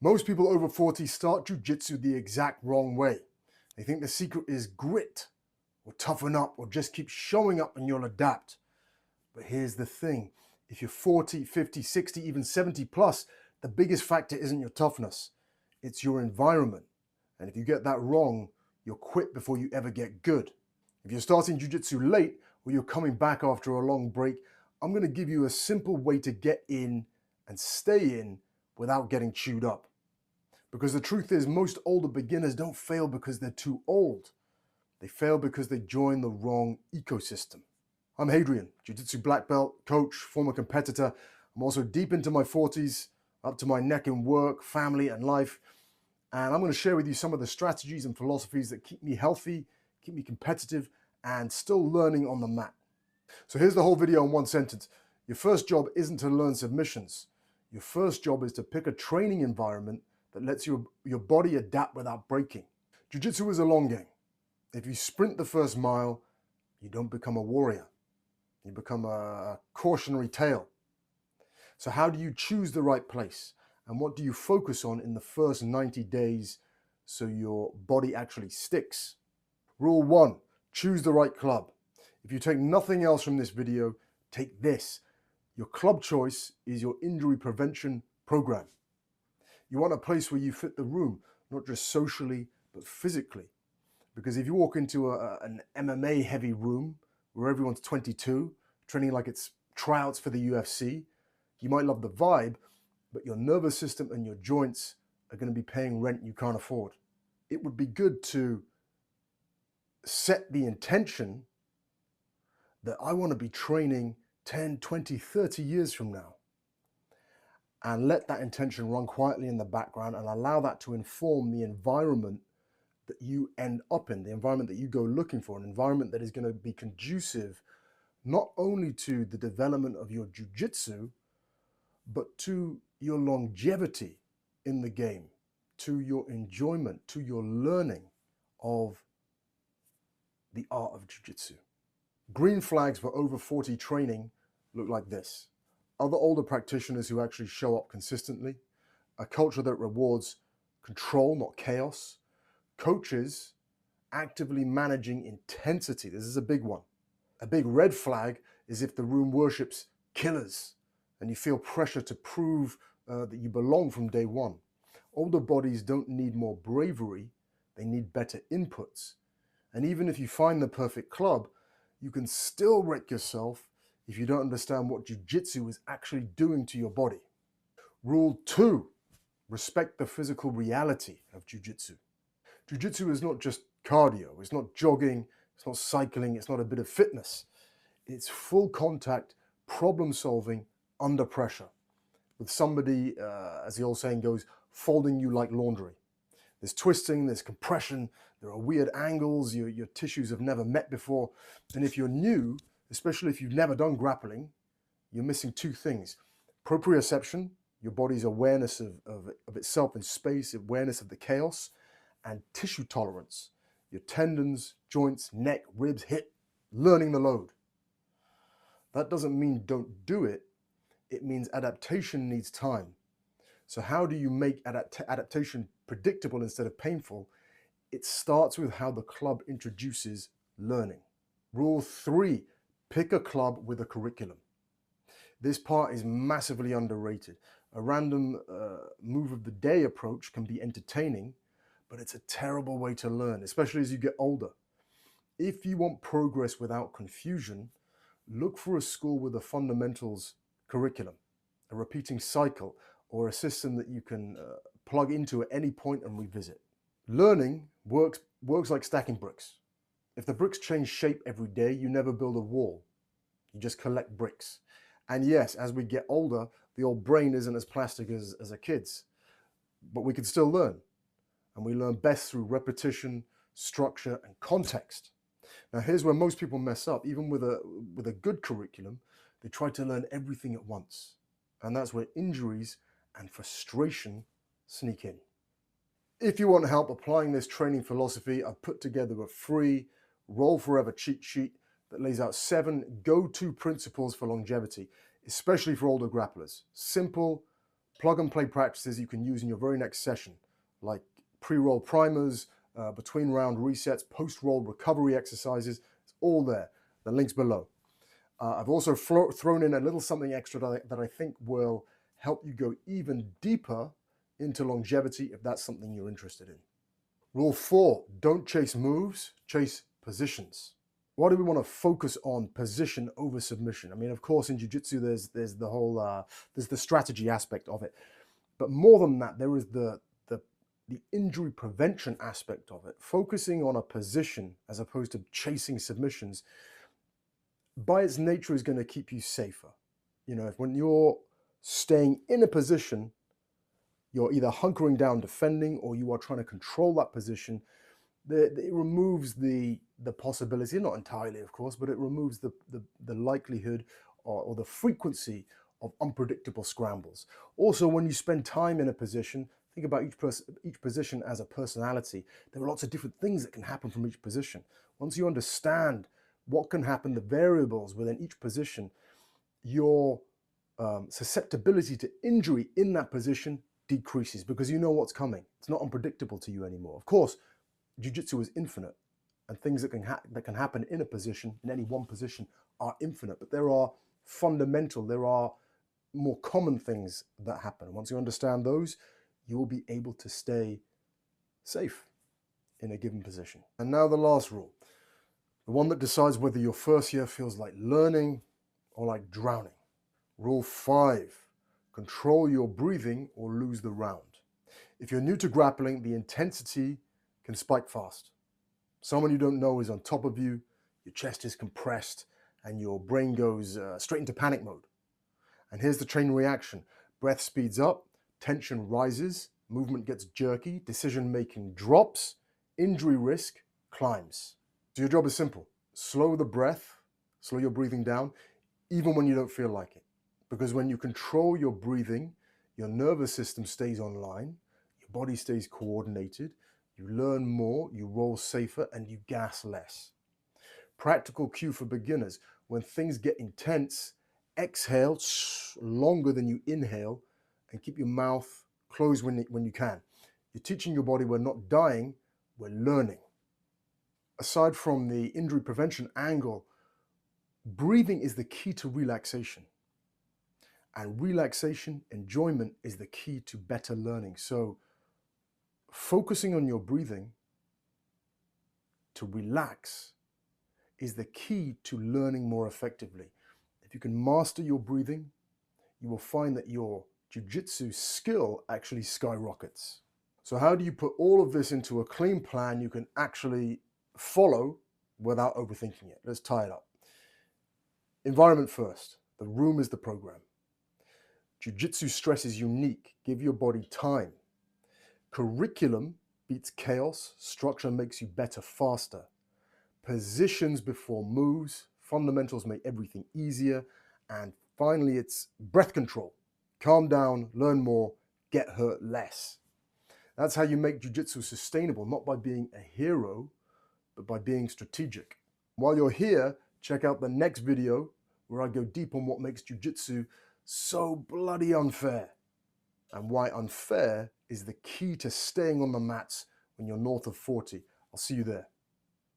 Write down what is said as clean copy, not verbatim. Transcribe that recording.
Most people over 40 start jiu-jitsu the exact wrong way. They think the secret is grit, or toughen up, or just keep showing up and you'll adapt. But here's the thing. If you're 40, 50, 60, even 70 plus, the biggest factor isn't your toughness. It's your environment. And if you get that wrong, you'll quit before you ever get good. If you're starting jiu-jitsu late or you're coming back after a long break, I'm going to give you a simple way to get in and stay in without getting chewed up. Because the truth is, most older beginners don't fail because they're too old. They fail because they join the wrong ecosystem. I'm Hadrian, jiu-jitsu black belt, coach, former competitor. I'm also deep into my 40s, up to my neck in work, family, and life. And I'm going to share with you some of the strategies and philosophies that keep me healthy, keep me competitive, and still learning on the mat. So here's the whole video in one sentence. Your first job isn't to learn submissions. Your first job is to pick a training environment that lets your body adapt without breaking. Jiu-jitsu is a long game. If you sprint the first mile, you don't become a warrior. You become a cautionary tale. So how do you choose the right place? And what do you focus on in the first 90 days so your body actually sticks? Rule 1, choose the right club. If you take nothing else from this video, take this. Your club choice is your injury prevention program. You want a place where you fit the room, not just socially, but physically. Because if you walk into an MMA heavy room where everyone's 22, training like it's tryouts for the UFC, you might love the vibe, but your nervous system and your joints are going to be paying rent you can't afford. It would be good to set the intention that I want to be training 10, 20, 30 years from now. And let that intention run quietly in the background and allow that to inform the environment that you end up in, the environment that you go looking for, an environment that is going to be conducive not only to the development of your jiu-jitsu, but to your longevity in the game, to your enjoyment, to your learning of the art of jiu-jitsu. Green flags for over 40 training look like this. Other older practitioners who actually show up consistently, a culture that rewards control, not chaos, coaches actively managing intensity. This is a big one. A big red flag is if the room worships killers and you feel pressure to prove that you belong from day one. Older bodies don't need more bravery, they need better inputs. And even if you find the perfect club, you can still wreck yourself if you don't understand what jiu-jitsu is actually doing to your body. Rule 2, respect the physical reality of jiu-jitsu. Jiu-jitsu is not just cardio, it's not jogging, it's not cycling, it's not a bit of fitness. It's full contact, problem solving under pressure, with somebody, as the old saying goes, folding you like laundry. There's twisting, there's compression, there are weird angles, your tissues have never met before. And if you're new, especially if you've never done grappling, you're missing two things. Proprioception, your body's awareness of itself in space, awareness of the chaos, and tissue tolerance, your tendons, joints, neck, ribs, hip, learning the load. That doesn't mean don't do it. It means adaptation needs time. So how do you make adaptation predictable instead of painful? It starts with how the club introduces learning. Rule 3, pick a club with a curriculum. This part is massively underrated. A random move of the day approach can be entertaining, but it's a terrible way to learn, especially as you get older. If you want progress without confusion, look for a school with a fundamentals curriculum, a repeating cycle, or a system that you can plug into at any point and revisit. Learning works like stacking bricks. If the bricks change shape every day, you never build a wall. You just collect bricks. And yes, as we get older, the old brain isn't as plastic as a kid's, but we can still learn. And we learn best through repetition, structure, and context. Now, here's where most people mess up. Even with a good curriculum, they try to learn everything at once. And that's where injuries and frustration sneak in. If you want help applying this training philosophy, I've put together a free Roll Forever cheat sheet that lays out 7 go-to principles for longevity, especially for older grapplers. Simple, plug and play practices you can use in your very next session, like pre-roll primers, between round resets, post-roll recovery exercises. It's all there. The link's below. I've also thrown in a little something extra that I think will help you go even deeper into longevity if that's something you're interested in. Rule 4, don't chase moves, chase positions. Why do we want to focus on position over submission? I mean, of course, in Jiu-Jitsu, there's the whole, there's the strategy aspect of it. But more than that, there is the injury prevention aspect of it. Focusing on a position as opposed to chasing submissions, by its nature, is going to keep you safer. You know, when you're staying in a position, you're either hunkering down defending or you are trying to control that position. It removes the possibility, not entirely, of course, but it removes the likelihood or the frequency of unpredictable scrambles. Also, when you spend time in a position, think about each position as a personality. There are lots of different things that can happen from each position. Once you understand what can happen, the variables within each position, your susceptibility to injury in that position decreases because you know what's coming. It's not unpredictable to you anymore. Of course, Jiu-Jitsu is infinite, and things that can happen in a position, in any one position, are infinite. But there are more common things that happen. Once you understand those, you will be able to stay safe in a given position. And now the last rule, the one that decides whether your first year feels like learning or like drowning. Rule 5, control your breathing or lose the round. If you're new to grappling, the intensity can spike fast. Someone you don't know is on top of you, your chest is compressed, and your brain goes straight into panic mode. And here's the chain reaction. Breath speeds up, tension rises, movement gets jerky, decision-making drops, injury risk climbs. So your job is simple. Slow the breath, slow your breathing down, even when you don't feel like it. Because when you control your breathing, your nervous system stays online, your body stays coordinated, you learn more, you roll safer, and you gas less. Practical cue for beginners. When things get intense, exhale longer than you inhale and keep your mouth closed when you can. You're teaching your body we're not dying, we're learning. Aside from the injury prevention angle, breathing is the key to relaxation. And relaxation, enjoyment, is the key to better learning. So focusing on your breathing to relax is the key to learning more effectively. If you can master your breathing, you will find that your jiu-jitsu skill actually skyrockets. So how do you put all of this into a clean plan you can actually follow without overthinking it? Let's tie it up. Environment first. The room is the program. Jiu-jitsu stress is unique. Give your body time. Curriculum beats chaos. Structure makes you better faster. Positions before moves. Fundamentals make everything easier. And finally, it's breath control. Calm down, learn more, get hurt less. That's how you make jiu-jitsu sustainable, not by being a hero, but by being strategic. While you're here, check out the next video where I go deep on what makes jiu-jitsu so bloody unfair and why unfair is the key to staying on the mats when you're north of 40. I'll see you there.